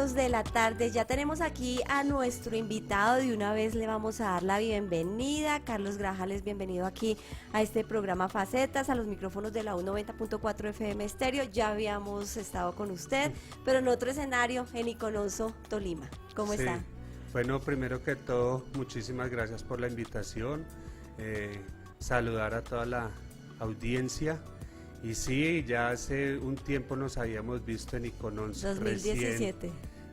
minutos de la tarde. Ya tenemos aquí a nuestro invitado. De una vez le vamos a dar la bienvenida. Carlos Grajales, bienvenido aquí a este programa Facetas, a los micrófonos de la U90.4 FM Estéreo. Ya habíamos estado con usted, pero en otro escenario, en Iconoso, Tolima. ¿Cómo está? Bueno, primero que todo, muchísimas gracias por la invitación. Saludar a toda la audiencia. Y sí, ya hace un tiempo nos habíamos visto en Iconoso. 2017.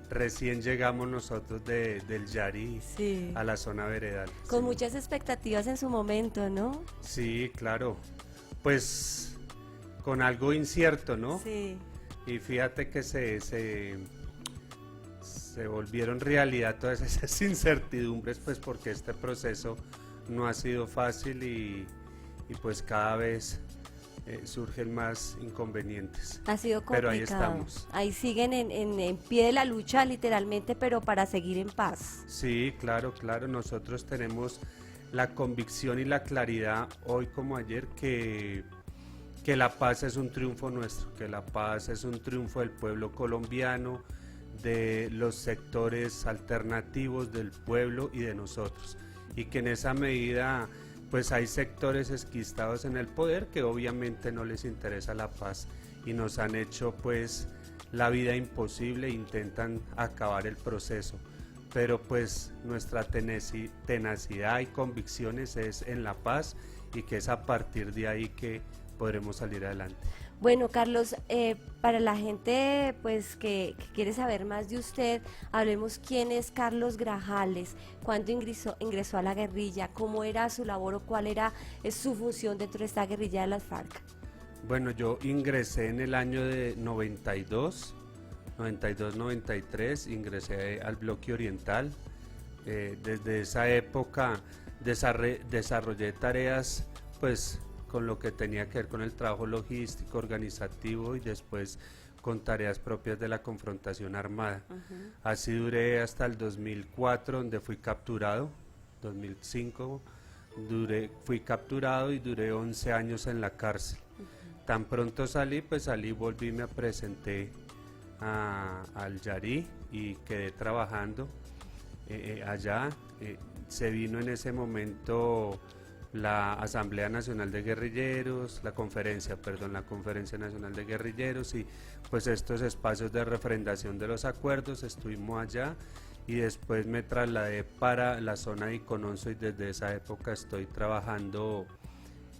Recién llegamos nosotros del Yari a la zona veredal. Con muchas expectativas en su momento, ¿no? Sí, claro. Pues con algo incierto, ¿no? Sí. Y fíjate que se volvieron realidad todas esas incertidumbres, pues porque este proceso no ha sido fácil y pues cada vez surgen más inconvenientes. Ha sido complicado. Pero ahí estamos. Ahí siguen en pie de la lucha literalmente, pero para seguir en paz. Sí, claro, nosotros tenemos la convicción y la claridad hoy como ayer que la paz es un triunfo nuestro, que la paz es un triunfo del pueblo colombiano, de los sectores alternativos del pueblo y de nosotros, y que en esa medida pues hay sectores esquistados en el poder que obviamente no les interesa la paz y nos han hecho pues la vida imposible e intentan acabar el proceso, pero pues nuestra tenacidad y convicciones es en la paz y que es a partir de ahí que podremos salir adelante. Bueno, Carlos, para la gente pues que quiere saber más de usted, hablemos quién es Carlos Grajales, cuándo ingresó a la guerrilla, cómo era su labor o cuál era su función dentro de esta guerrilla de las FARC. Bueno, yo ingresé en el año de 92-93, ingresé al bloque oriental. Desde esa época desarrollé tareas pues con lo que tenía que ver con el trabajo logístico, organizativo y después con tareas propias de la confrontación armada. Así duré hasta el 2004, donde fui capturado, 2005 fui capturado y duré 11 años en la cárcel. Tan pronto salí, volví y me presenté al Yari y quedé trabajando allá. Se vino en ese momento la Asamblea Nacional de Guerrilleros, la Conferencia Nacional de Guerrilleros y pues estos espacios de refrendación de los acuerdos, estuvimos allá y después me trasladé para la zona de Iconoso y desde esa época estoy trabajando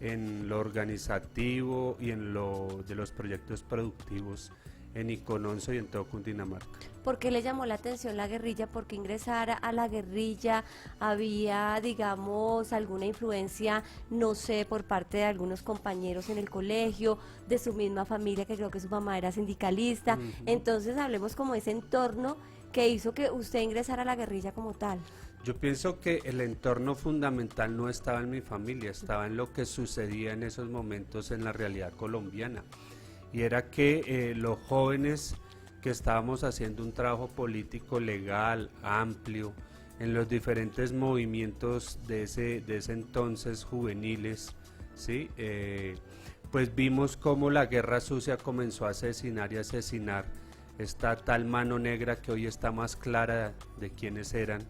en lo organizativo y en lo de los proyectos productivos en Iconoso y en todo Cundinamarca. ¿Por qué le llamó la atención la guerrilla? ¿Por qué ingresar a la guerrilla? ¿Había, digamos, alguna influencia, no sé, por parte de algunos compañeros en el colegio, de su misma familia, que creo que su mamá era sindicalista? Entonces hablemos como ese entorno que hizo que usted ingresara a la guerrilla como tal. Yo pienso que el entorno fundamental no estaba en mi familia, estaba en lo que sucedía en esos momentos en la realidad colombiana. Y era que los jóvenes que estábamos haciendo un trabajo político legal, amplio, en los diferentes movimientos de ese entonces juveniles, ¿sí? Pues vimos cómo la guerra sucia comenzó a asesinar y asesinar esta tal mano negra que hoy está más clara de quiénes eran,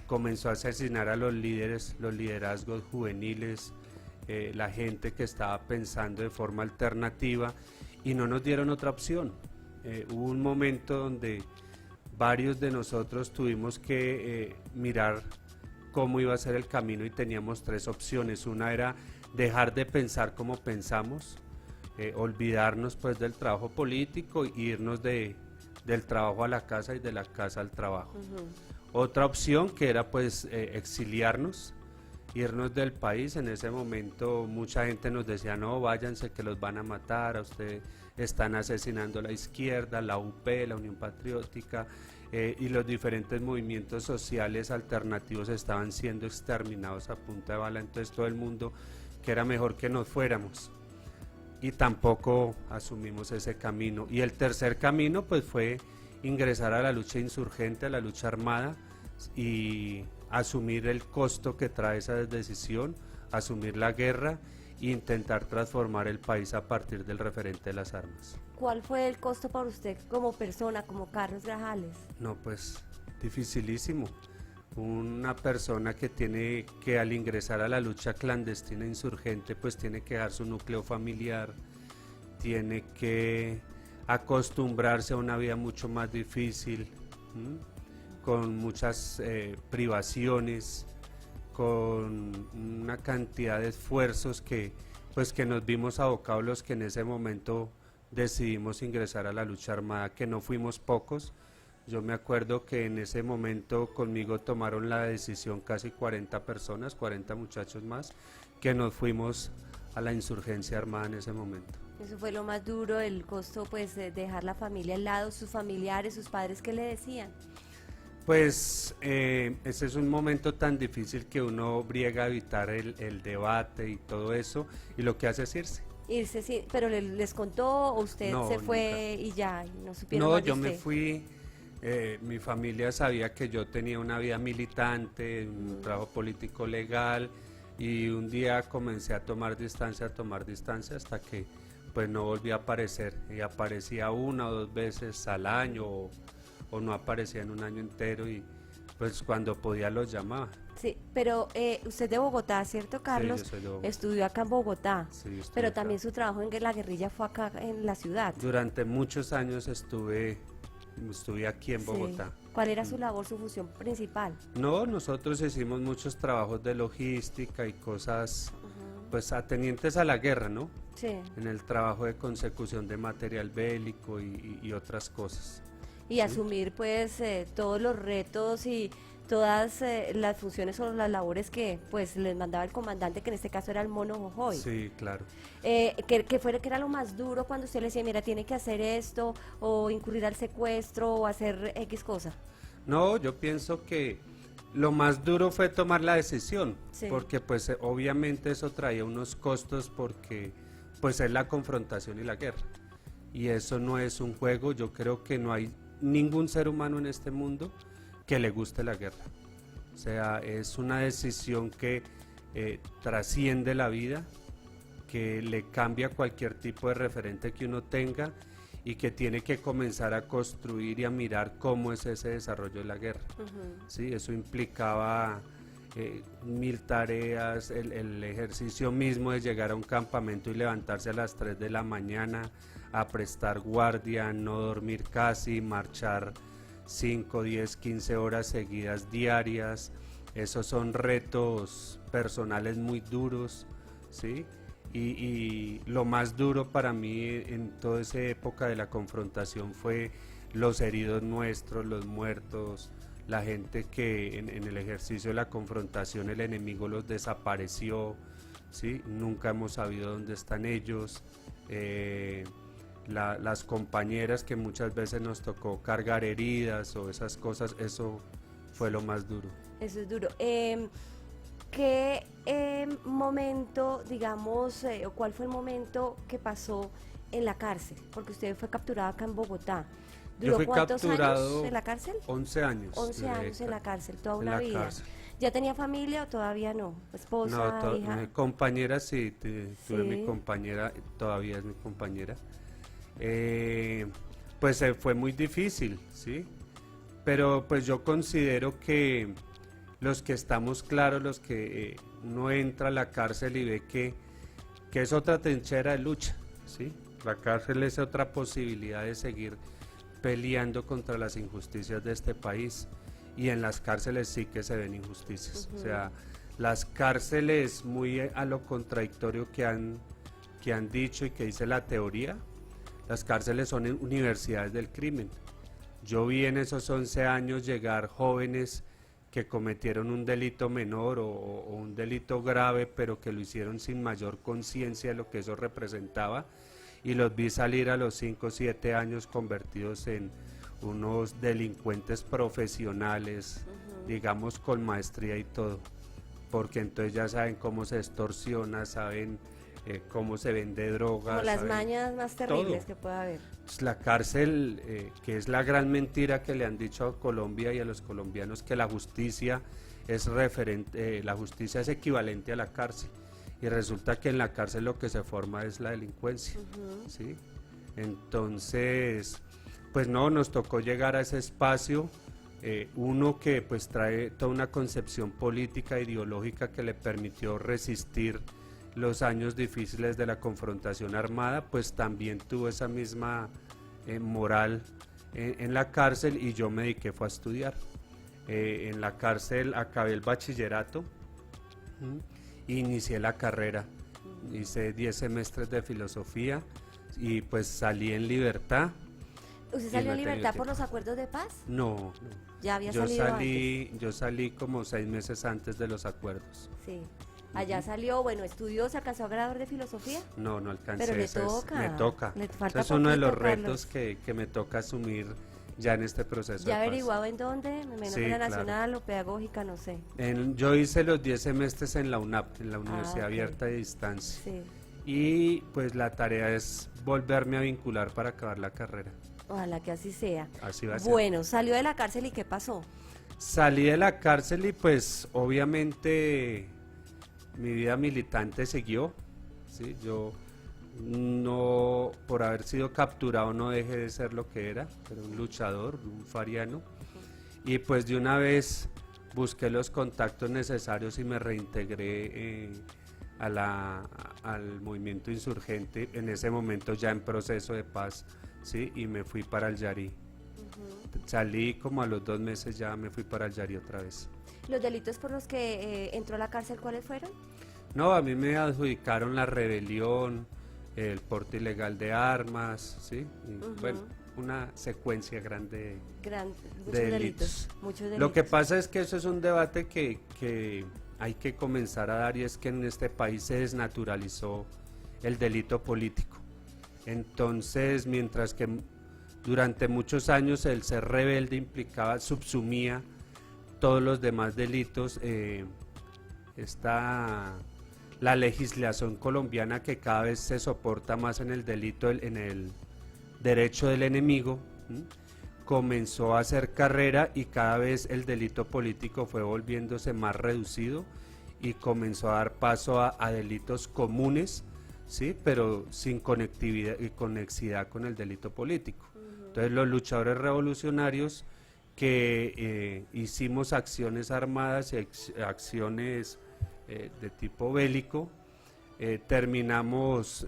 comenzó a asesinar a los líderes, los liderazgos juveniles, la gente que estaba pensando de forma alternativa y no nos dieron otra opción. Hubo un momento donde varios de nosotros tuvimos que mirar cómo iba a ser el camino y teníamos tres opciones. Una era dejar de pensar como pensamos, olvidarnos pues del trabajo político e irnos del trabajo a la casa y de la casa al trabajo. Otra opción que era pues exiliarnos, irnos del país. En ese momento mucha gente nos decía no, váyanse que los van a matar, a usted están asesinando a la izquierda, la UP, la Unión Patriótica y los diferentes movimientos sociales alternativos estaban siendo exterminados a punta de bala, entonces todo el mundo que era mejor que nos fuéramos y tampoco asumimos ese camino. Y el tercer camino pues fue ingresar a la lucha insurgente, a la lucha armada y asumir el costo que trae esa decisión, asumir la guerra e intentar transformar el país a partir del referente de las armas. ¿Cuál fue el costo para usted como persona, como Carlos Grajales? No, pues dificilísimo. Una persona que tiene que al ingresar a la lucha clandestina insurgente, pues tiene que dejar su núcleo familiar, tiene que acostumbrarse a una vida mucho más difícil, ¿m? Con muchas privaciones, con una cantidad de esfuerzos que pues que nos vimos abocados los que en ese momento decidimos ingresar a la lucha armada, que no fuimos pocos. Yo me acuerdo que en ese momento conmigo tomaron la decisión casi 40 personas, 40 muchachos más, que nos fuimos a la insurgencia armada en ese momento. Eso fue lo más duro, el costo pues de dejar la familia al lado, sus familiares, sus padres, ¿qué le decían? Pues ese es un momento tan difícil que uno briega a evitar el debate y todo eso, y lo que hace es irse. Irse, sí, pero les contó o usted No, se fue nunca. y ya, y no supieron No, más de yo me usted? fui, mi familia sabía que yo tenía una vida militante, un trabajo político legal, y un día comencé a tomar distancia, hasta que pues no volví a aparecer, y aparecía una o dos veces al año, o no aparecía en un año entero, y pues cuando podía los llamaba. Sí, pero usted de Bogotá, ¿cierto, Carlos? Sí, yo soy de Bogotá. Estudió acá en Bogotá, Sí, estuve pero acá. también su trabajo en la guerrilla fue acá en la ciudad. Durante muchos años estuve aquí en Sí. Bogotá. ¿Cuál era su labor, su función principal? No, nosotros hicimos muchos trabajos de logística y cosas pues atenientes a la guerra, ¿no? Sí. En el trabajo de consecución de material bélico y otras cosas. Y asumir pues todos los retos y todas las funciones o las labores que pues les mandaba el comandante, que en este caso era el Mono Jojoy. Sí, claro. Que era lo más duro cuando usted le decía, mira, tiene que hacer esto, o incurrir al secuestro, o hacer X cosa. No, yo pienso que lo más duro fue tomar la decisión, Sí. porque pues obviamente eso traía unos costos porque pues es la confrontación y la guerra. Y eso no es un juego, yo creo que no hay ningún ser humano en este mundo que le guste la guerra. O sea, es una decisión que trasciende la vida, que le cambia cualquier tipo de referente que uno tenga y que tiene que comenzar a construir y a mirar cómo es ese desarrollo de la guerra. Sí, eso implicaba 1000 tareas, el ejercicio mismo de llegar a un campamento y levantarse a las 3 de la mañana, a prestar guardia, no dormir casi, marchar 5, 10, 15 horas seguidas diarias. Esos son retos personales muy duros, ¿sí? Y lo más duro para mí en toda esa época de la confrontación fue los heridos nuestros, los muertos, la gente que en el ejercicio de la confrontación el enemigo los desapareció, ¿sí? Nunca hemos sabido dónde están ellos. Las compañeras que muchas veces nos tocó cargar heridas o esas cosas, eso fue lo más duro. Eso es duro. ¿Qué momento, digamos, o cuál fue el momento que pasó en la cárcel? Porque usted fue capturado acá en Bogotá. Yo ¿Duró fui cuántos capturado años en la cárcel? 11 años. 11 años en la cárcel, toda en una la vida. cárcel. ¿Ya tenía familia o todavía no? ¿Esposa, No, hija? mi compañera sí, tuve Sí. mi compañera, todavía es mi compañera. Pues fue muy difícil, ¿sí? Pero pues yo considero que los que estamos claros, los que uno entra a la cárcel y ve que es otra trinchera de lucha, ¿sí? La cárcel es otra posibilidad de seguir peleando contra las injusticias de este país, y en las cárceles sí que se ven injusticias. O sea, las cárceles, muy a lo contradictorio que han dicho y que dice la teoría, las cárceles son universidades del crimen. Yo vi en esos 11 años llegar jóvenes que cometieron un delito menor o un delito grave, pero que lo hicieron sin mayor conciencia de lo que eso representaba, y los vi salir a los 5 o 7 años convertidos en unos delincuentes profesionales, digamos con maestría y todo, porque entonces ya saben cómo se extorsiona, saben cómo se vende drogas. Como las saben mañas más terribles todo. que pueda haber. Pues la cárcel, que es la gran mentira que le han dicho a Colombia y a los colombianos, que la justicia es la justicia es equivalente a la cárcel, y resulta que en la cárcel lo que se forma es la delincuencia, ¿sí? Entonces, pues no, nos tocó llegar a ese espacio, uno que pues trae toda una concepción política, ideológica que le permitió resistir los años difíciles de la confrontación armada, pues también tuvo esa misma moral en la cárcel, y yo me dediqué fue a estudiar. En la cárcel acabé el bachillerato, e inicié la carrera, hice 10 semestres de filosofía y pues salí en libertad. ¿Usted salió en libertad por los acuerdos de paz? No, Ya había salido antes. Yo salí como 6 meses antes de los acuerdos. Sí. Allá salió, bueno, estudió, ¿se alcanzó a graduar de filosofía? No, no alcancé. Pero le toca. Me toca. Le falta Ese es uno de los poquito, retos que me toca asumir ya en este proceso. ¿Ya de paz. averiguado en dónde? Menos Sí, en la claro. nacional o pedagógica, no sé. Yo hice los 10 semestres en la UNAP, en la Universidad ok. Abierta de Distancia. Sí. Y pues la tarea es volverme a vincular para acabar la carrera. Ojalá que así sea. Así va a ser. Bueno, salió de la cárcel y ¿qué pasó? Salí de la cárcel y pues obviamente mi vida militante siguió, ¿sí? Yo no, por haber sido capturado, no dejé de ser lo que era un luchador, un fariano, y pues de una vez busqué los contactos necesarios y me reintegré al movimiento insurgente, en ese momento ya en proceso de paz, ¿sí? Y me fui para el Yari. Salí como a los 2 meses, ya me fui para el Yari otra vez. ¿Los delitos por los que entró a la cárcel cuáles fueron? No, a mí me adjudicaron la rebelión, el porte ilegal de armas, ¿sí? Y, bueno, una secuencia grande Muchos de delitos. Muchos delitos. Lo que pasa es que eso es un debate que hay que comenzar a dar, y es que en este país se desnaturalizó el delito político. Entonces, mientras que durante muchos años el ser rebelde implicaba, subsumía todos los demás delitos, la legislación colombiana, que cada vez se soporta más en el delito, en el derecho del enemigo, comenzó a hacer carrera, y cada vez el delito político fue volviéndose más reducido y comenzó a dar paso a delitos comunes, ¿sí? Pero sin conectividad y conexidad con el delito político. Entonces los luchadores revolucionarios que hicimos acciones armadas y acciones de tipo bélico, terminamos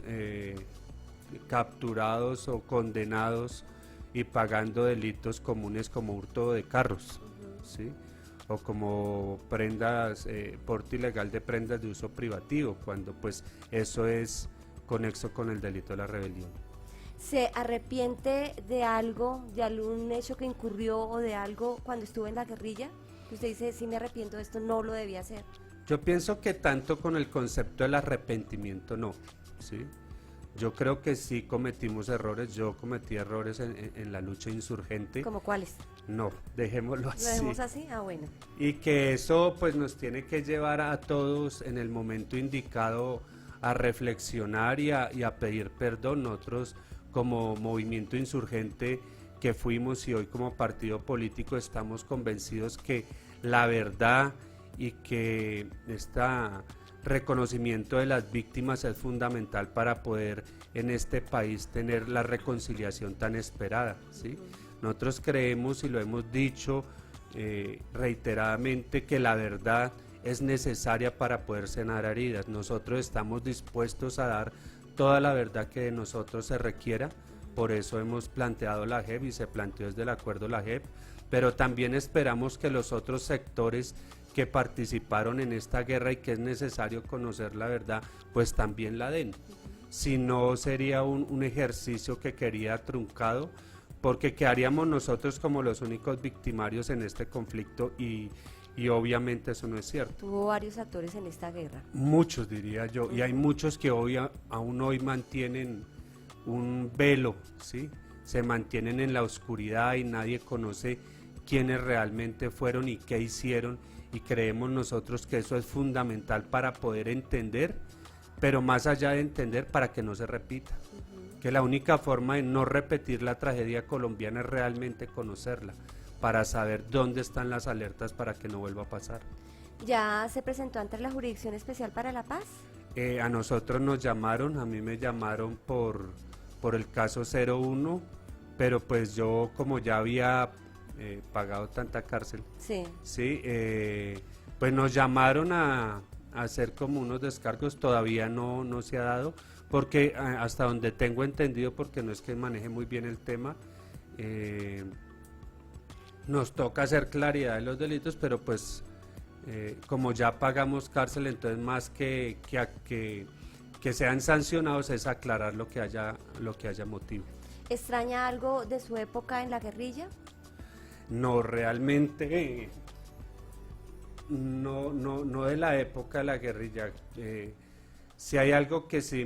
capturados o condenados y pagando delitos comunes como hurto de carros, ¿sí? O como prendas, porte ilegal de prendas de uso privativo, cuando pues eso es conexo con el delito de la rebelión. ¿Se arrepiente de algo, de algún hecho que incurrió o de algo cuando estuvo en la guerrilla? Usted dice, sí me arrepiento de esto, no lo debía hacer. Yo pienso que tanto con el concepto del arrepentimiento no, ¿sí? Yo creo que sí cometimos errores, yo cometí errores en la lucha insurgente. ¿Cómo cuáles? No, dejémoslo así. ¿Lo dejemos así? Ah, bueno. Y que eso pues nos tiene que llevar a todos en el momento indicado a reflexionar y a pedir perdón. Nosotros como movimiento insurgente que fuimos y hoy como partido político estamos convencidos que la verdad y que este reconocimiento de las víctimas es fundamental para poder en este país tener la reconciliación tan esperada, ¿sí? Nosotros creemos y lo hemos dicho reiteradamente que la verdad es necesaria para poder sanar heridas. Nosotros estamos dispuestos a dar toda la verdad que de nosotros se requiera, por eso hemos planteado la JEP y se planteó desde el acuerdo la JEP, pero también esperamos que los otros sectores que participaron en esta guerra y que es necesario conocer la verdad, pues también la den. Si no, sería un ejercicio que quedaría truncado, porque quedaríamos nosotros como los únicos victimarios en este conflicto y obviamente eso no es cierto. Hubo varios actores en esta guerra. Muchos, diría yo, y hay muchos que aún hoy mantienen un velo, ¿sí? Se mantienen en la oscuridad y nadie conoce quiénes realmente fueron y qué hicieron, y creemos nosotros que eso es fundamental para poder entender, pero más allá de entender, para que no se repita. Que la única forma de no repetir la tragedia colombiana es realmente conocerla, para saber dónde están las alertas para que no vuelva a pasar. ¿Ya se presentó ante la Jurisdicción Especial para la Paz? A nosotros nos llamaron, a mí me llamaron por por el caso 01, pero pues yo como ya había pagado tanta cárcel, Sí. sí, pues nos llamaron a hacer como unos descargos, todavía no se ha dado, porque hasta donde tengo entendido, porque no es que maneje muy bien el tema, nos toca hacer claridad de los delitos, pero pues como ya pagamos cárcel, entonces más que sean sancionados es aclarar lo que haya motivo. ¿Extraña algo de su época en la guerrilla? No, realmente no de la época de la guerrilla. Si hay algo que sí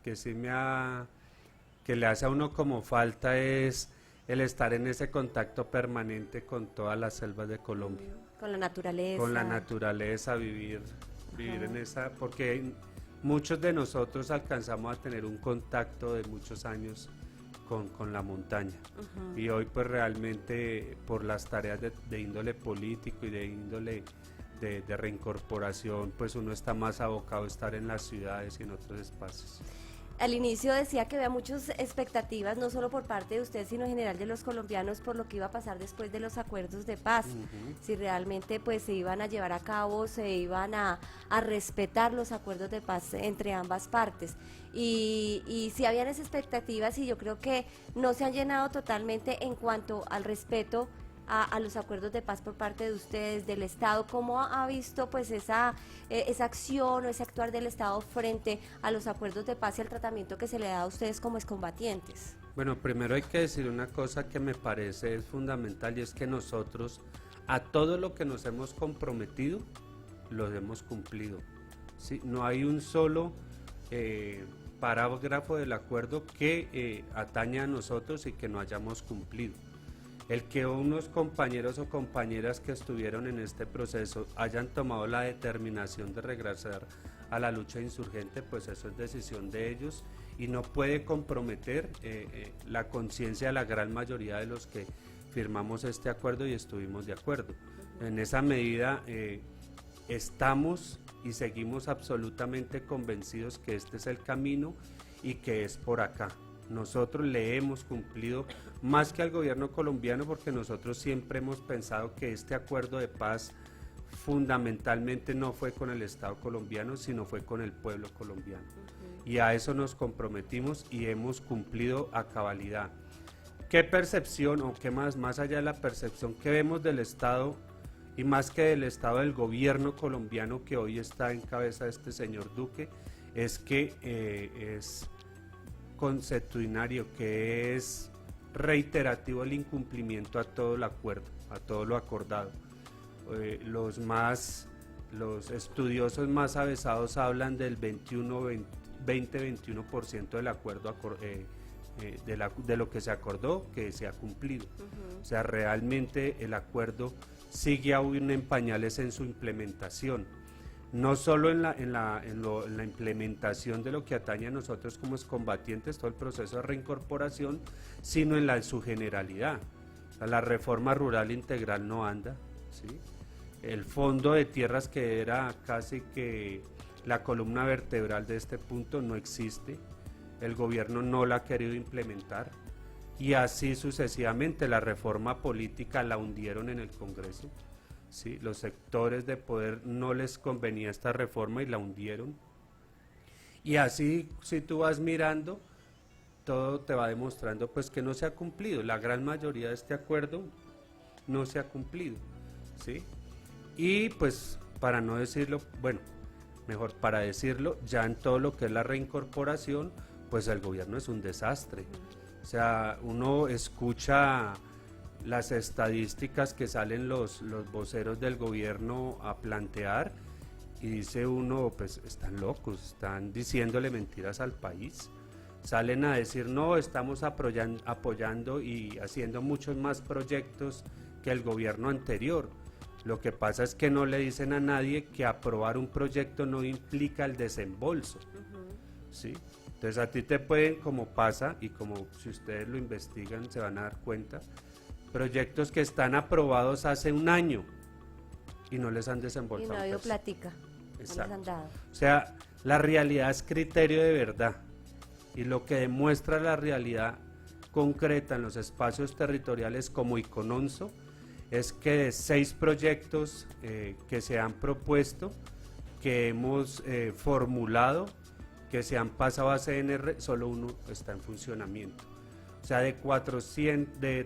que le hace a uno como falta es el estar en ese contacto permanente con todas las selvas de Colombia. Con la naturaleza. Con la naturaleza, vivir en esa, porque muchos de nosotros alcanzamos a tener un contacto de muchos años con la montaña. Y hoy pues realmente por las tareas de índole político y de índole de reincorporación, pues uno está más abocado a estar en las ciudades y en otros espacios. Al inicio decía que había muchas expectativas, no solo por parte de usted, sino en general de los colombianos, por lo que iba a pasar después de los acuerdos de paz. Si realmente pues se iban a llevar a cabo, se iban a respetar los acuerdos de paz entre ambas partes. Y si habían esas expectativas, y yo creo que no se han llenado totalmente en cuanto al respeto a los acuerdos de paz por parte de ustedes, del Estado. ¿Cómo ha visto pues esa acción o ese actuar del Estado frente a los acuerdos de paz y al tratamiento que se le da a ustedes como excombatientes? Bueno, primero hay que decir una cosa que me parece es fundamental, y es que nosotros a todo lo que nos hemos comprometido lo hemos cumplido, ¿sí? No hay un solo parágrafo del acuerdo que atañe a nosotros y que no hayamos cumplido. El que unos compañeros o compañeras que estuvieron en este proceso hayan tomado la determinación de regresar a la lucha insurgente, pues eso es decisión de ellos y no puede comprometer la conciencia de la gran mayoría de los que firmamos este acuerdo y estuvimos de acuerdo. En esa medida estamos y seguimos absolutamente convencidos que este es el camino y que es por acá. Nosotros le hemos cumplido más que al gobierno colombiano, porque nosotros siempre hemos pensado que este acuerdo de paz fundamentalmente no fue con el Estado colombiano, sino fue con el pueblo colombiano. Y a eso nos comprometimos y hemos cumplido a cabalidad. ¿Qué percepción o qué más allá de la percepción que vemos del Estado y más que del Estado del gobierno colombiano que hoy está en cabeza de este señor Duque? Es que es consuetudinario, que es reiterativo el incumplimiento a todo el acuerdo, a todo lo acordado. Los estudiosos más avesados hablan del 20-21% del acuerdo de lo que se acordó, que se ha cumplido. O sea, realmente el acuerdo sigue aún en pañales en su implementación. No solo en la implementación de lo que atañe a nosotros como excombatientes, todo el proceso de reincorporación, sino en su generalidad. O sea, la reforma rural integral no anda, ¿sí? El fondo de tierras, que era casi que la columna vertebral de este punto, no existe. El gobierno no la ha querido implementar. Y así sucesivamente, la reforma política la hundieron en el Congreso. Sí, los sectores de poder no les convenía esta reforma y la hundieron. Y así, si tú vas mirando, todo te va demostrando pues que no se ha cumplido. La gran mayoría de este acuerdo no se ha cumplido, ¿sí? Y pues para no decirlo, bueno, mejor para decirlo, ya en todo lo que es la reincorporación, pues el gobierno es un desastre. O sea, uno escucha las estadísticas que salen los voceros del gobierno a plantear y dice uno, pues están locos, están diciéndole mentiras al país. Salen a decir, no, estamos apoyando y haciendo muchos más proyectos que el gobierno anterior. Lo que pasa es que no le dicen a nadie que aprobar un proyecto no implica el desembolso, ¿sí? Entonces a ti te pueden, como pasa, y como si ustedes lo investigan se van a dar cuenta, proyectos que están aprobados hace un año y no les han desembolsado. Y no ha habido plática, Exacto. no les han dado. O sea, la realidad es criterio de verdad. y lo que demuestra la realidad concreta en los espacios territoriales como Icononso es que de 6 proyectos que se han propuesto, que hemos formulado, que se han pasado a CNR, solo uno está en funcionamiento. O sea, de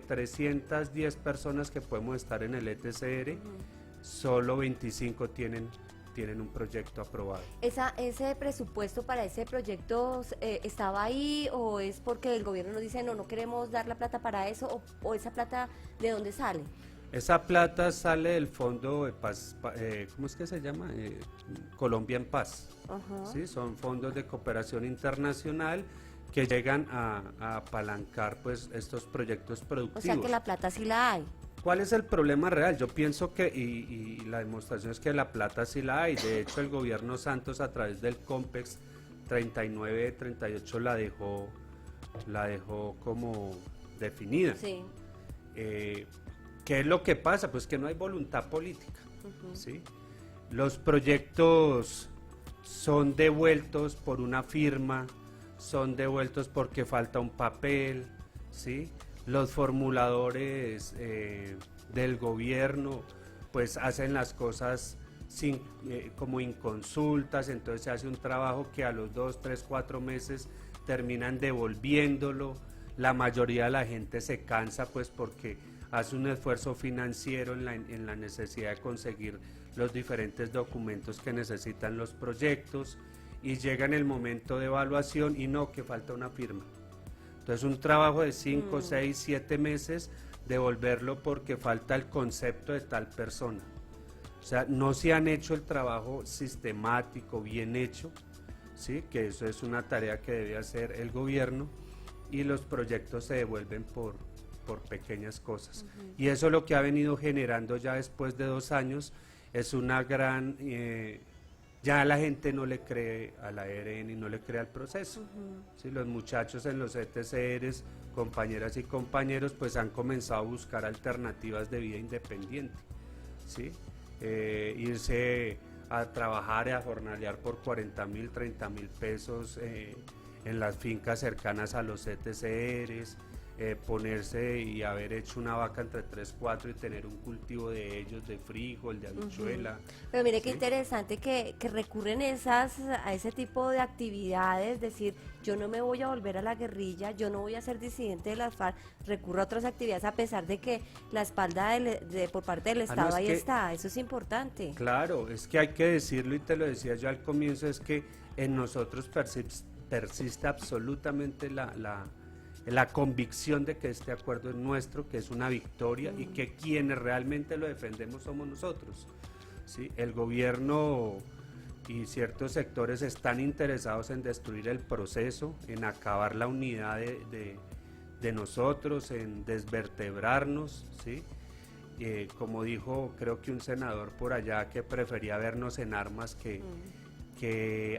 310 personas que podemos estar en el ETCR, solo 25 tienen un proyecto aprobado. ¿Ese presupuesto para ese proyecto estaba ahí o es porque el gobierno nos dice no queremos dar la plata para eso o esa plata de dónde sale? Esa plata sale del Fondo de Paz, ¿cómo es que se llama? Colombia en Paz. ¿Sí? Son fondos de cooperación internacional que llegan a apalancar pues estos proyectos productivos. O sea que la plata sí la hay. ¿Cuál es el problema real? Yo pienso que, y la demostración es que la plata sí la hay. De hecho, el gobierno Santos a través del COMPEX 39-38 la dejó como definida. Sí. ¿Qué es lo que pasa? Pues que no hay voluntad política. ¿Sí? Los proyectos son devueltos por una firma, son devueltos porque falta un papel, ¿sí? Los formuladores del gobierno pues hacen las cosas como inconsultas, entonces se hace un trabajo que a los 2, 3, 4 meses terminan devolviéndolo. La mayoría de la gente se cansa pues porque hace un esfuerzo financiero en la necesidad de conseguir los diferentes documentos que necesitan los proyectos y llega en el momento de evaluación y no, que falta una firma. Entonces un trabajo de 5, 6, 7 meses, devolverlo porque falta el concepto de tal persona. O sea, no se han hecho el trabajo sistemático, bien hecho, ¿sí? Que eso es una tarea que debe hacer el gobierno y los proyectos se devuelven por pequeñas cosas. Y eso lo que ha venido generando ya después de 2 años es una gran... ya la gente no le cree a la ERN y no le cree al proceso. ¿Sí? Los muchachos en los ETCRs, compañeras y compañeros, pues han comenzado a buscar alternativas de vida independiente. ¿Sí? Irse a trabajar y a jornalear por 40.000, 30.000 pesos en las fincas cercanas a los ETCRs, ponerse y haber hecho una vaca entre 3, 4 y tener un cultivo de ellos, de frijol, de habichuela. Pero mire, ¿sí? Qué ¿Sí? interesante que recurren a ese tipo de actividades, decir, yo no me voy a volver a la guerrilla, yo no voy a ser disidente de las FARC, recurro a otras actividades a pesar de que la espalda por parte del Estado ahí está, eso es importante. Claro, es que hay que decirlo y te lo decía yo al comienzo, es que en nosotros persiste absolutamente la convicción de que este acuerdo es nuestro, que es una victoria y que quienes realmente lo defendemos somos nosotros. ¿Sí? El gobierno y ciertos sectores están interesados en destruir el proceso, en acabar la unidad de nosotros, en desvertebrarnos, ¿sí? Como dijo creo que un senador por allá que prefería vernos en armas que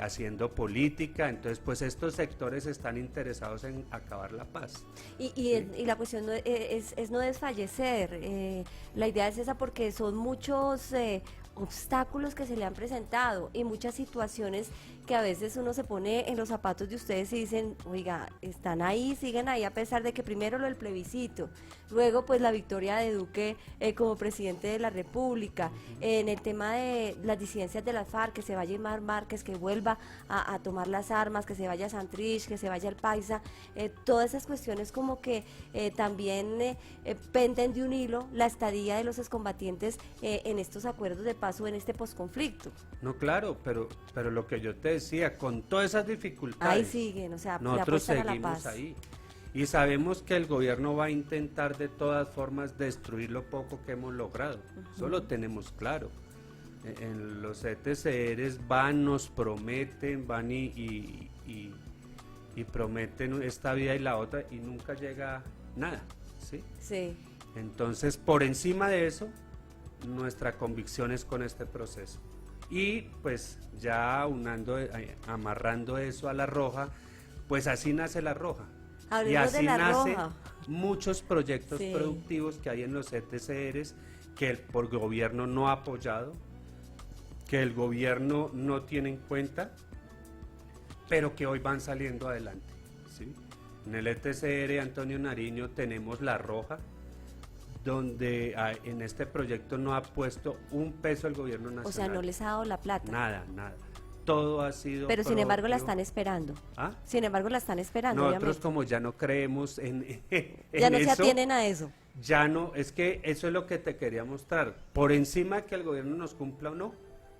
haciendo política. Entonces pues estos sectores están interesados en acabar la paz. Y la cuestión no es no desfallecer, la idea es esa porque son muchos obstáculos que se le han presentado y muchas situaciones que a veces uno se pone en los zapatos de ustedes y dicen, oiga, están ahí, siguen ahí a pesar de que primero lo del plebiscito, luego pues la victoria de Duque como presidente de la República, en el tema de las disidencias de las FARC, que se vaya Imar Márquez, que vuelva a tomar las armas, que se vaya Santrich, que se vaya el Paisa, todas esas cuestiones como que también penden de un hilo la estadía de los excombatientes en estos acuerdos de paz o en este posconflicto. No, claro, pero lo que yo te decía, con todas esas dificultades, ahí siguen, o sea, nosotros seguimos a la paz. Ahí. Y sabemos que el gobierno va a intentar de todas formas destruir lo poco que hemos logrado. Eso lo tenemos claro. En los ETCRs nos prometen, van y prometen esta vida y la otra y nunca llega nada, ¿sí? Sí. Entonces, por encima de eso, nuestra convicción es con este proceso. Y pues ya amarrando eso a la Roja, pues así nace la Roja. Hablemos y así nacen muchos proyectos productivos que hay en los ETCRs que el gobierno no ha apoyado, que el gobierno no tiene en cuenta, pero que hoy van saliendo adelante. ¿sí? En el ETCR Antonio Nariño tenemos La Roja, donde en este proyecto no ha puesto un peso el gobierno nacional. O sea, no les ha dado la plata. Nada, nada. Todo ha sido Pero sin embargo la propio. están esperando. ¿Ah? Sin embargo la están esperando, Nosotros obviamente. como ya no creemos en Ya no se eso, atienen a eso. ya no, es que eso es lo que te quería mostrar. Por encima que el gobierno nos cumpla o no,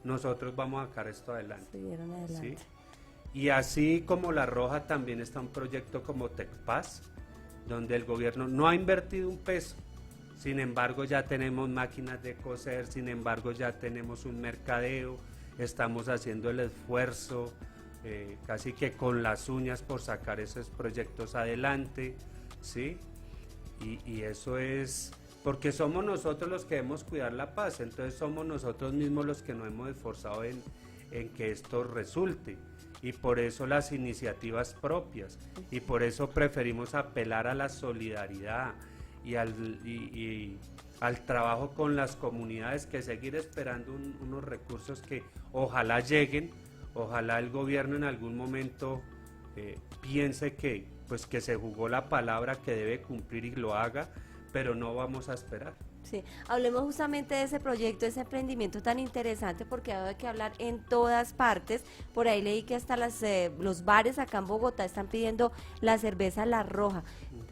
nosotros vamos a sacar esto adelante. Siguieron adelante. ¿Sí? Y así como La Roja también está un proyecto como TecPaz, donde el gobierno no ha invertido un peso. Sin embargo, ya tenemos máquinas de coser, sin embargo, ya tenemos un mercadeo, estamos haciendo el esfuerzo, casi que con las uñas por sacar esos proyectos adelante, ¿sí? Y eso es porque somos nosotros los que debemos cuidar la paz, entonces somos nosotros mismos los que nos hemos esforzado en que esto resulte. Y por eso las iniciativas propias, y por eso preferimos apelar a la solidaridad y al trabajo con las comunidades, que seguir esperando unos recursos que ojalá lleguen, ojalá el gobierno en algún momento piense que se jugó la palabra, que debe cumplir y lo haga, pero no vamos a esperar. Sí, hablemos justamente de ese proyecto, ese emprendimiento tan interesante, porque hay que hablar en todas partes. Por ahí leí que hasta los bares acá en Bogotá están pidiendo la cerveza La Roja.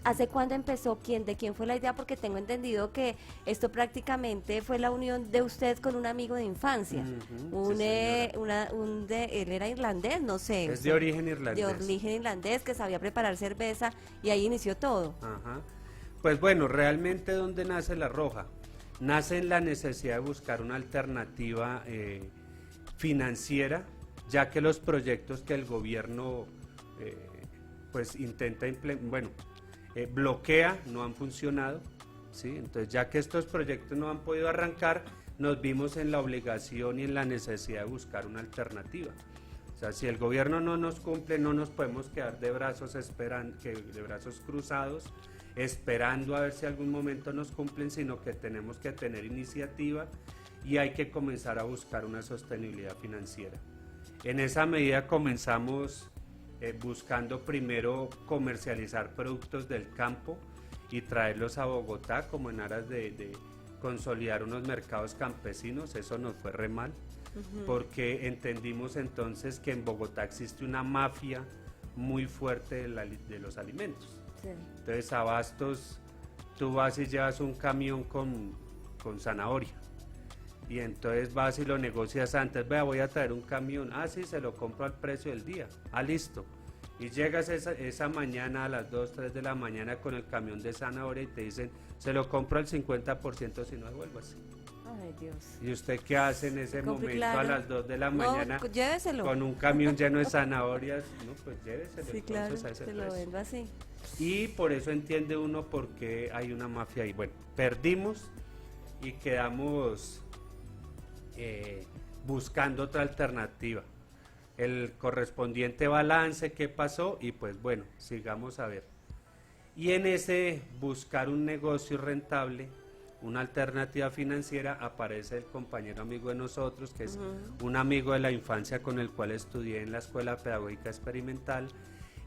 ¿Hace cuándo empezó? ¿De quién fue la idea? Porque tengo entendido que esto prácticamente fue la unión de usted con un amigo de infancia. Él era irlandés, no sé. Es de origen irlandés. De origen irlandés, que sabía preparar cerveza y ahí inició todo. Ajá. Pues bueno, realmente ¿dónde nace La Roja? Nace en la necesidad de buscar una alternativa financiera, ya que los proyectos que el gobierno intenta bloquea, no han funcionado, ¿sí? Entonces, ya que estos proyectos no han podido arrancar, nos vimos en la obligación y en la necesidad de buscar una alternativa. O sea, si el gobierno no nos cumple, no nos podemos quedar de brazos cruzados, esperando a ver si algún momento nos cumplen, sino que tenemos que tener iniciativa y hay que comenzar a buscar una sostenibilidad financiera. En esa medida comenzamos buscando primero comercializar productos del campo y traerlos a Bogotá, como en aras de consolidar unos mercados campesinos. Eso nos fue re mal, porque entendimos entonces que en Bogotá existe una mafia muy fuerte de los alimentos. Sí. Entonces, Abastos, tú vas y llevas un camión con zanahoria, y entonces vas y lo negocias antes. Vea, voy a traer un camión. Ah, sí, se lo compro al precio del día. Ah, listo. Y llegas esa mañana a las 2, 3 de la mañana con el camión de zanahoria y te dicen, se lo compro al 50% si no devuelvas. Ay, Dios. ¿Y usted qué hace en ese momento a las 2 de la mañana lléveselo, con un camión lleno de zanahorias? No, pues lléveselo. Sí, claro, a ese precio. Lo vendo así. Y por eso entiende uno por qué hay una mafia ahí. Bueno, perdimos y quedamos buscando otra alternativa. El correspondiente balance, qué pasó, y pues bueno, sigamos a ver. Y en ese buscar un negocio rentable, una alternativa financiera, aparece el compañero amigo de nosotros, que es un amigo de la infancia con el cual estudié en la Escuela Pedagógica Experimental,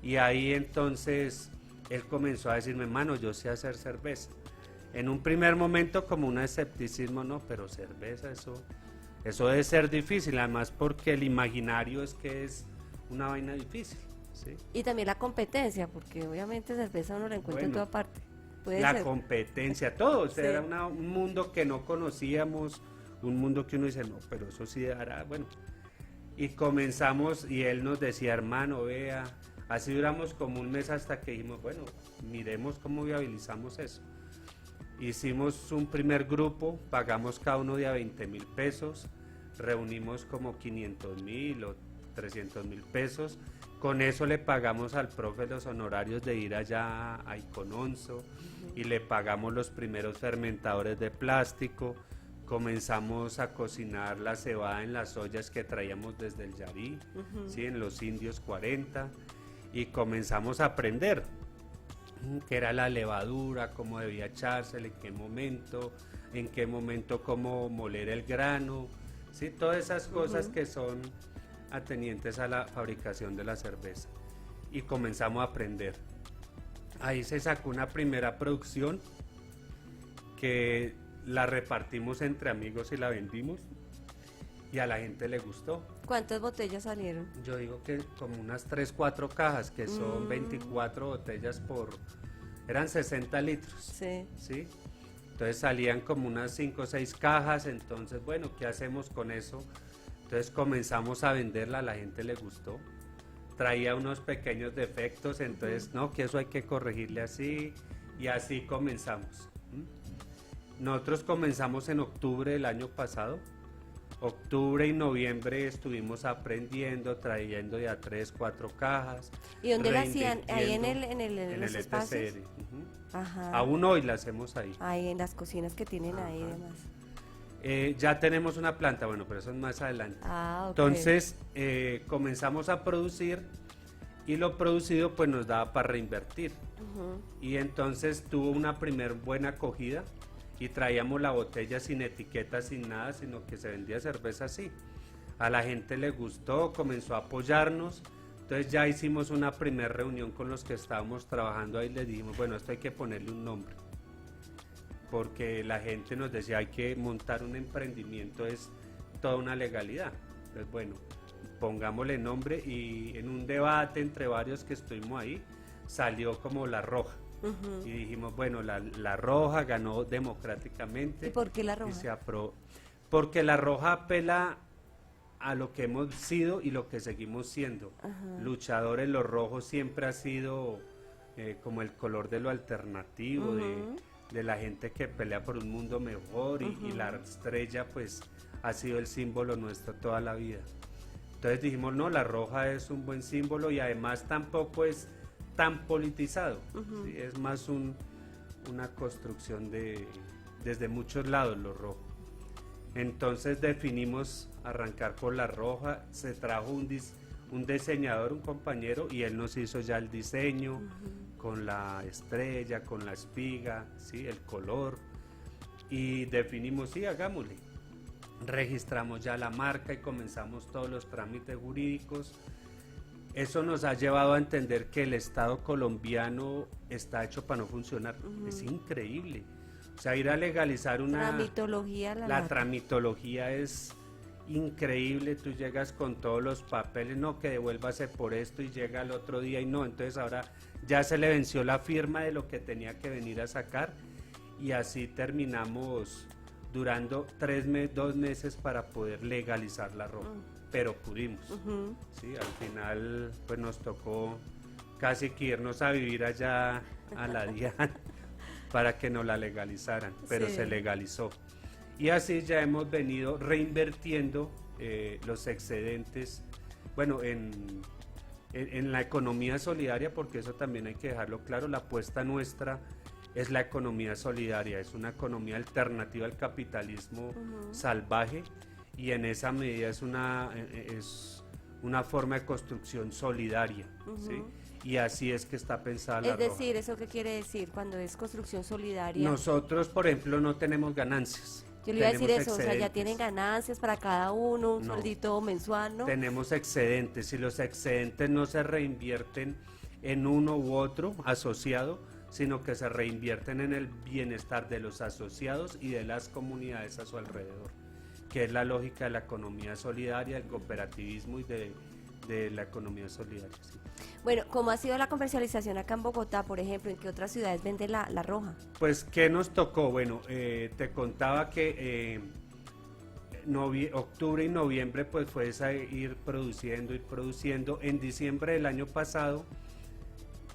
y ahí entonces él comenzó a decirme, mano, yo sé hacer cerveza. En un primer momento como un escepticismo, no, pero cerveza, eso debe ser difícil, además porque el imaginario es que es una vaina difícil, ¿sí? Y también la competencia, porque obviamente cerveza uno la encuentra en toda parte. Competencia, todo, o sea, sí. Era un mundo que no conocíamos, un mundo que uno dice, no, pero eso sí hará, bueno. Y comenzamos, y él nos decía, hermano, vea, así duramos como un mes hasta que dijimos, bueno, miremos cómo viabilizamos eso. Hicimos un primer grupo, pagamos cada uno de a 20,000 pesos, reunimos como 500,000 o 300,000 pesos, con eso le pagamos al profe los honorarios de ir allá a Icononso y le pagamos los primeros fermentadores de plástico, comenzamos a cocinar la cebada en las ollas que traíamos desde el Yarí, ¿sí? En los Indios 40, y comenzamos a aprender qué era la levadura, cómo debía echársela, en qué momento cómo moler el grano, ¿sí? Todas esas cosas que son atenientes a la fabricación de la cerveza. y comenzamos a aprender. Ahí se sacó una primera producción que la repartimos entre amigos y la vendimos y a la gente le gustó. ¿Cuántas botellas salieron? Yo digo que como unas 3, 4 cajas, que son 24 botellas eran 60 litros. Sí. ¿Sí? Entonces salían como unas 5 o 6 cajas, entonces bueno, ¿qué hacemos con eso? Entonces comenzamos a venderla, a la gente le gustó. Traía unos pequeños defectos, entonces no, que eso hay que corregirle así, y así comenzamos. Nosotros comenzamos en octubre del año pasado. Octubre y noviembre estuvimos aprendiendo, trayendo ya 3, 4 cajas. ¿Y dónde la hacían? Ahí en en los el espacios. ETCR. Ajá. Aún hoy la hacemos ahí. Ahí en las cocinas que tienen ahí y Ajá. demás. Ya tenemos una planta, bueno, pero eso es más adelante. Ah, ok. Entonces comenzamos a producir y lo producido pues nos daba para reinvertir. Y entonces tuvo una primer buena acogida y traíamos la botella sin etiqueta, sin nada, sino que se vendía cerveza así. A la gente le gustó, comenzó a apoyarnos. Entonces ya hicimos una primera reunión con los que estábamos trabajando ahí, les dijimos, bueno, esto hay que ponerle un nombre. Porque la gente nos decía, hay que montar un emprendimiento, es toda una legalidad. Entonces, bueno, pongámosle nombre y en un debate entre varios que estuvimos ahí, salió como La Roja. Y dijimos, bueno, la Roja ganó democráticamente. ¿Y por qué La Roja? Y se aprobó. Porque La Roja apela a lo que hemos sido y lo que seguimos siendo. Luchadores, los rojos siempre ha sido como el color de lo alternativo, de la gente que pelea por un mundo mejor y la estrella pues ha sido el símbolo nuestro toda la vida. Entonces dijimos, no, La Roja es un buen símbolo y además tampoco es tan politizado, ¿sí? Es más una construcción desde muchos lados lo rojo. Entonces definimos arrancar por La Roja, se trajo un diseñador, un compañero, y él nos hizo ya el diseño con la estrella, con la espiga, ¿sí? El color, y definimos, sí, hagámosle. Registramos ya la marca y comenzamos todos los trámites jurídicos. Eso nos ha llevado a entender que el Estado colombiano está hecho para no funcionar. Es increíble. O sea, ir a legalizar Tramitología. La tramitología es increíble. Tú llegas con todos los papeles, no, que devuélvase por esto, y llega el otro día y no. Entonces ahora ya se le venció la firma de lo que tenía que venir a sacar, y así terminamos durando 2 meses para poder legalizar La Roja. Pero pudimos, ¿sí? Al final pues nos tocó casi que irnos a vivir allá a la DIAN para que nos la legalizaran, pero sí, se legalizó. Y así ya hemos venido reinvirtiendo los excedentes, bueno, en la economía solidaria, porque eso también hay que dejarlo claro. La apuesta nuestra es la economía solidaria, es una economía alternativa al capitalismo salvaje, y en esa medida es una forma de construcción solidaria, ¿sí? Y así es que está pensada La Roja. Es decir, ¿eso qué quiere decir cuando es construcción solidaria? Nosotros, por ejemplo, no tenemos ganancias. Yo le iba a decir tenemos eso, o sea, ya excedentes. tienen ganancias para cada uno, un No. sueldito mensual, ¿no? Tenemos excedentes, y los excedentes no se reinvierten en uno u otro asociado, sino que se reinvierten en el bienestar de los asociados y de las comunidades a su alrededor, que es la lógica de la economía solidaria, del cooperativismo y de la economía solidaria. ¿Sí? Bueno, ¿cómo ha sido la comercialización acá en Bogotá, por ejemplo? ¿En qué otras ciudades vende la Roja? Pues, ¿qué nos tocó? Bueno, te contaba que octubre y noviembre pues fue ir produciendo. En diciembre del año pasado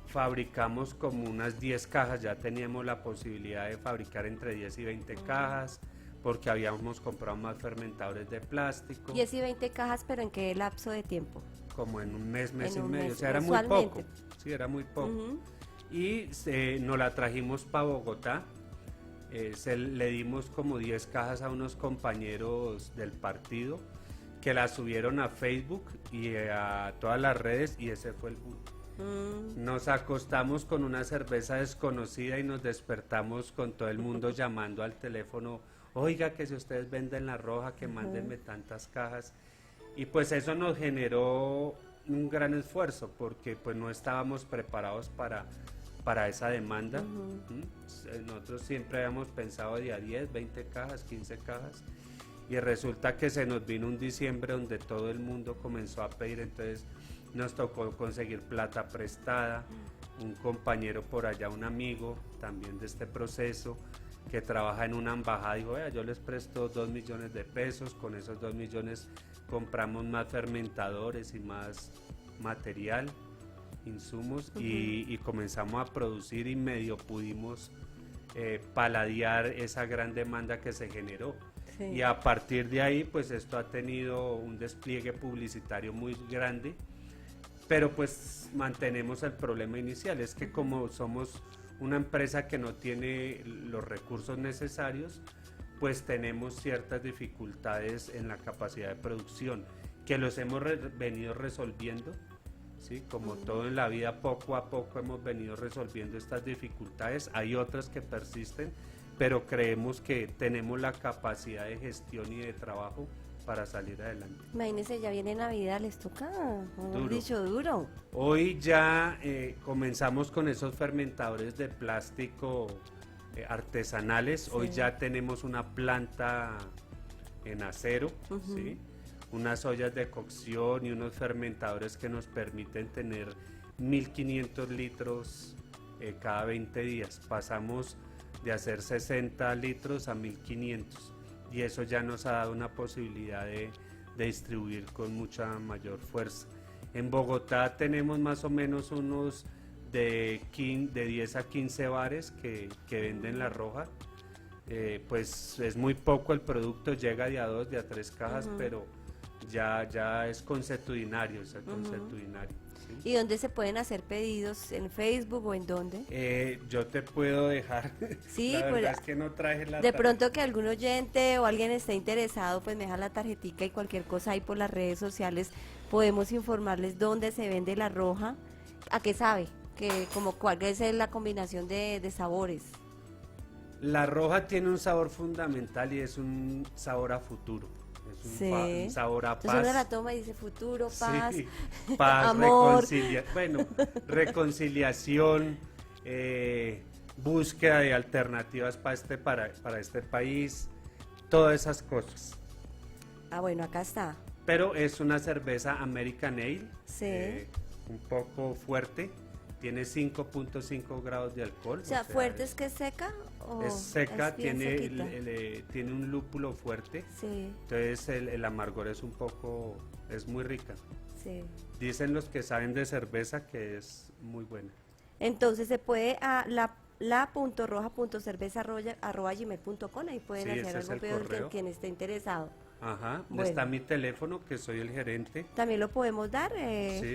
fabricamos como unas 10 cajas, ya teníamos la posibilidad de fabricar entre 10 y 20 cajas, porque habíamos comprado más fermentadores de plástico. 10 y 20 cajas, pero ¿en qué lapso de tiempo? Como en un mes y un medio, mes, o sea, era muy mensualmente. poco. Sí, era muy poco. Y nos la trajimos para Bogotá. Le dimos como 10 cajas a unos compañeros del partido que la subieron a Facebook y a todas las redes, y ese fue el boom. Nos acostamos con una cerveza desconocida y nos despertamos con todo el mundo llamando al teléfono, oiga, que si ustedes venden La Roja, que mándenme tantas cajas. Y pues eso nos generó un gran esfuerzo porque pues no estábamos preparados para esa demanda. Nosotros siempre habíamos pensado de a 10, 20 cajas, 15 cajas, y resulta que se nos vino un diciembre donde todo el mundo comenzó a pedir, entonces nos tocó conseguir plata prestada. Un compañero por allá, un amigo también de este proceso, que trabaja en una embajada, dijo, vea, yo les presto 2 millones de pesos, con esos 2 millones compramos más fermentadores y más material, insumos, y comenzamos a producir y medio pudimos paladear esa gran demanda que se generó. Sí. Y a partir de ahí, pues esto ha tenido un despliegue publicitario muy grande, pero pues mantenemos el problema inicial, es que como somos una empresa que no tiene los recursos necesarios, pues tenemos ciertas dificultades en la capacidad de producción, que los hemos venido resolviendo, ¿sí? Como todo en la vida, poco a poco hemos venido resolviendo estas dificultades. Hay otras que persisten, pero creemos que tenemos la capacidad de gestión y de trabajo para salir adelante. Imagínense, ya viene Navidad, les toca, como dicho, duro. Hoy ya comenzamos con esos fermentadores de plástico artesanales. Sí. Hoy ya tenemos una planta en acero, ¿sí? Unas ollas de cocción y unos fermentadores que nos permiten tener 1500 litros cada 20 días. Pasamos de hacer 60 litros a 1500. Y eso ya nos ha dado una posibilidad de distribuir con mucha mayor fuerza. En Bogotá tenemos más o menos unos de 10 a 15 bares que venden la roja. Pues es muy poco el producto, llega de a 2, de a 3 cajas, pero ya es consuetudinario, ¿sí? ¿Y dónde se pueden hacer pedidos? ¿En Facebook o en dónde? Yo te puedo dejar. Sí, la verdad es que no traje la de pronto que algún oyente o alguien esté interesado, pues me deja la tarjetica y cualquier cosa ahí por las redes sociales podemos informarles dónde se vende la roja. ¿A qué sabe? Que como cuál es la combinación de sabores. La roja tiene un sabor fundamental y es un sabor a futuro. Es un sabor a paz. Entonces uno la toma y dice futuro, paz, sí, paz, amor. Reconciliación, búsqueda de alternativas para este país, todas esas cosas. Ah, bueno, acá está. Pero es una cerveza American Ale, un poco fuerte, tiene 5.5 grados de alcohol. O sea, ¿fuerte es que es seca? Es seca, tiene un lúpulo fuerte, entonces el amargor es es muy rica. Sí. Dicen los que saben de cerveza que es muy buena. Entonces se puede a la.roja.cerveza@gmail.com, ahí pueden hacer algún pedido quien esté interesado. Ajá, bueno. Está mi teléfono, que soy el gerente. También lo podemos dar,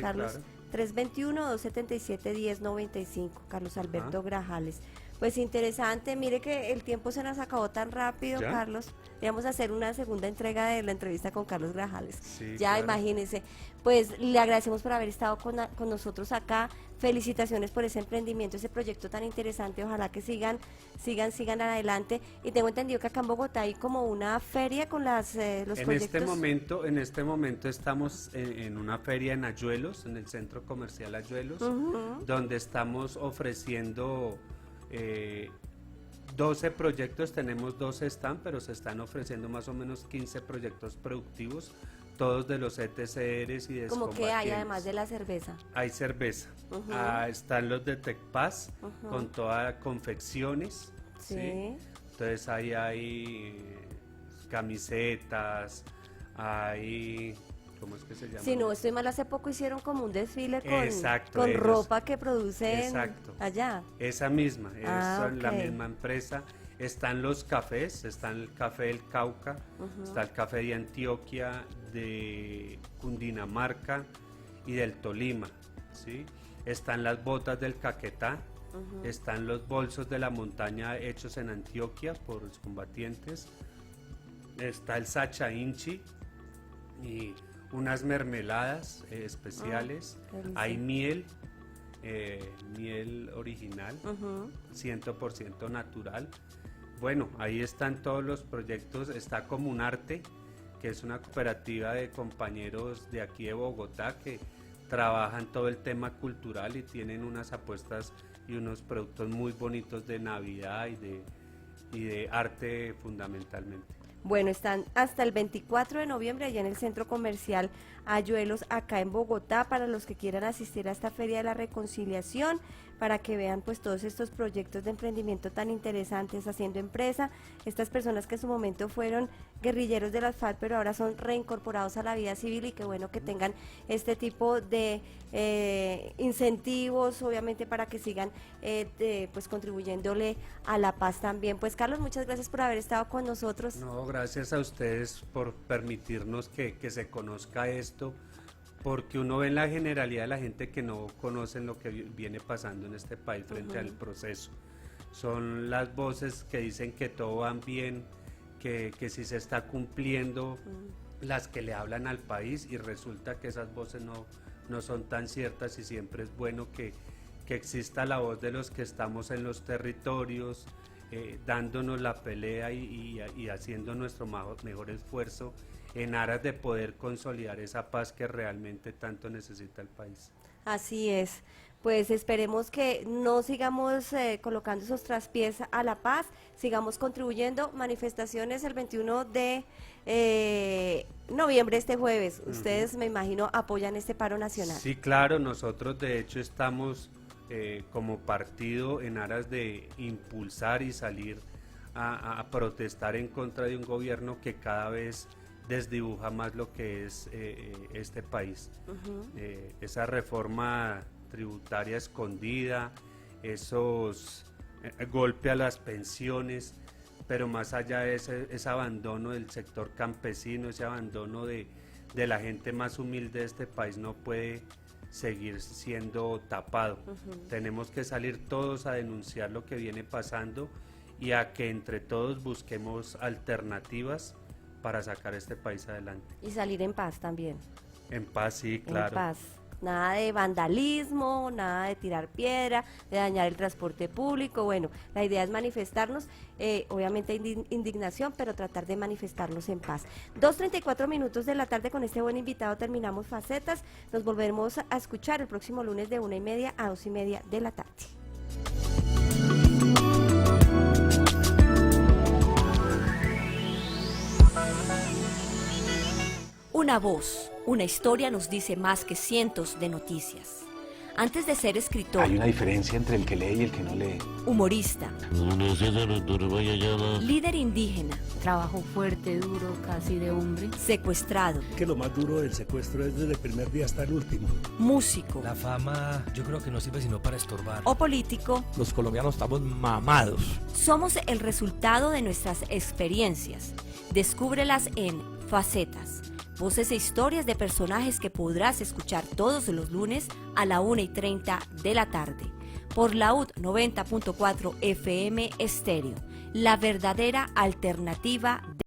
Carlos, claro. 321-277-1095, Carlos Alberto Grajales. Pues interesante, mire que el tiempo se nos acabó tan rápido, ¿ya? Carlos. Vamos a hacer una segunda entrega de la entrevista con Carlos Grajales. Sí, ya, claro. Imagínense. Pues le agradecemos por haber estado con nosotros acá. Felicitaciones por ese emprendimiento, ese proyecto tan interesante. Ojalá que sigan adelante. Y tengo entendido que acá en Bogotá hay como una feria con los proyectos. En este momento estamos en una feria en Ayuelos, en el Centro Comercial Ayuelos, donde estamos ofreciendo 12 proyectos, tenemos 12 stands, pero se están ofreciendo más o menos 15 proyectos productivos, todos de los ETCRs y de ¿Cómo que hay además de la cerveza? Hay cerveza, están los de Tecpaz con todas confecciones, ¿sí? Entonces ahí hay camisetas, hay... ¿Cómo es que se llama? Si no estoy mal, hace poco hicieron como un desfile con ropa que producen allá. Esa misma, la misma empresa. Están los cafés, está el café del Cauca, está el café de Antioquia, de Cundinamarca y del Tolima, ¿sí? Están las botas del Caquetá, están los bolsos de la montaña hechos en Antioquia por los combatientes, está el Sacha Inchi y unas mermeladas especiales, hay miel original, 100% natural. Bueno, ahí están todos los proyectos, está Comunarte, que es una cooperativa de compañeros de aquí de Bogotá que trabajan todo el tema cultural y tienen unas apuestas y unos productos muy bonitos de Navidad y de arte fundamentalmente. Bueno, están hasta el 24 de noviembre allá en el Centro Comercial Ayuelos, acá en Bogotá, para los que quieran asistir a esta Feria de la Reconciliación, para que vean pues todos estos proyectos de emprendimiento tan interesantes, haciendo empresa, estas personas que en su momento fueron guerrilleros de las FARC, pero ahora son reincorporados a la vida civil, y qué bueno que tengan este tipo de incentivos, obviamente, para que sigan pues contribuyéndole a la paz también. Pues Carlos, muchas gracias por haber estado con nosotros. No, gracias a ustedes por permitirnos que se conozca esto, porque uno ve en la generalidad de la gente que no conocen lo que viene pasando en este país frente al proceso. Son las voces que dicen que todo va bien, que si se está cumpliendo, las que le hablan al país, y resulta que esas voces no son tan ciertas, y siempre es bueno que exista la voz de los que estamos en los territorios, dándonos la pelea y haciendo nuestro mejor esfuerzo en aras de poder consolidar esa paz que realmente tanto necesita el país. Así es, pues esperemos que no sigamos colocando esos traspiés a la paz, sigamos contribuyendo. Manifestaciones el 21 de noviembre, este jueves. Ustedes, me imagino, apoyan este paro nacional. Sí, claro, nosotros de hecho estamos como partido en aras de impulsar y salir a protestar en contra de un gobierno que cada vez desdibuja más lo que es este país. Esa reforma tributaria escondida, esos golpe a las pensiones, pero más allá de ese abandono del sector campesino, ese abandono de la gente más humilde de este país, no puede seguir siendo tapado. Tenemos que salir todos a denunciar lo que viene pasando y a que entre todos busquemos alternativas para sacar este país adelante. Y salir en paz también. En paz, sí, claro. En paz. Nada de vandalismo, nada de tirar piedra, de dañar el transporte público. Bueno, la idea es manifestarnos, obviamente indignación, pero tratar de manifestarnos en paz. 2:34 minutos de la tarde, con este buen invitado terminamos Facetas. Nos volveremos a escuchar el próximo lunes de 1:30 a 2:30 de la tarde. Una voz, una historia nos dice más que cientos de noticias. Antes de ser escritor, hay una diferencia entre el que lee y el que no lee. Humorista, líder indígena, trabajo fuerte, duro, casi de hombre. secuestrado, Que lo más duro del secuestro es desde el primer día hasta el último. músico La fama yo creo que no sirve sino para estorbar. o político, Los colombianos estamos mamados. somos el resultado de nuestras experiencias. Descúbrelas en Facetas. Voces e historias de personajes que podrás escuchar todos los lunes a la 1:30 de la tarde. Por Laúd 90.4 FM Estéreo. La verdadera alternativa de